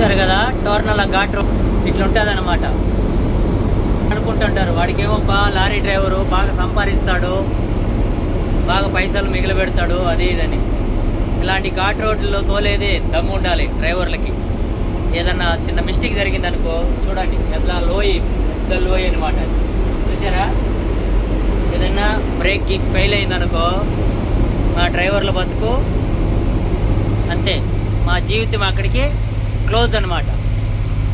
చూసారు కదా టోర్నల ఘాట్ రోడ్ ఇట్లా ఉంటుంది అనమాట. అనుకుంటుంటారు వాడికేమో లారీ డ్రైవరు బాగా సంపాదిస్తాడు, బాగా పైసలు మిగిలిపెడతాడు అది ఇదని. ఇలాంటి ఘాట్ రోడ్లలో తోలేది దమ్ము ఉండాలి డ్రైవర్లకి. ఏదన్నా చిన్న మిస్టేక్ జరిగిందనుకో చూడండి ఎట్లా లోయి, పెద్ద లోయి అనమాట. చూసారా, ఏదన్నా బ్రేక్ కిక్ ఫెయిల్ అయిందనుకో మా డ్రైవర్ల బతుకు అంతే, మా జీవితం అక్కడికి క్లోజ్ అనమాట.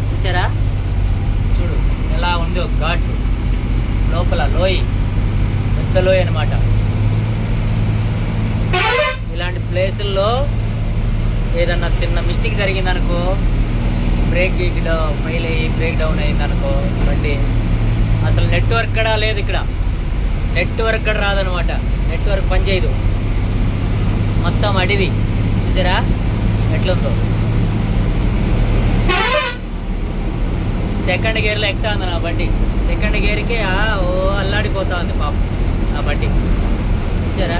చూసారా, చూడు ఎలా ఉందో ఘాటు, లోపల లోయి, పెద్ద లోయి అనమాట. ఇలాంటి ప్లేసుల్లో ఏదన్నా చిన్న మిస్టేక్ జరిగిందనుకో, బ్రేక్ ఫెయిల్ అయ్యి బ్రేక్ డౌన్ అయిందనుకో బండి, అసలు నెట్వర్క్ కూడా లేదు ఇక్కడ, నెట్వర్క్ కూడా రాదనమాట, నెట్వర్క్ పనిచేయదు, మొత్తం అడివి. చూసారా ఎట్లుందో. సెకండ్ గేర్లో ఎక్కుతా ఉంది నా బండి, సెకండ్ గేర్కి ఓ అల్లాడిపోతా ఉంది పాపం నా బండి. చూసారా.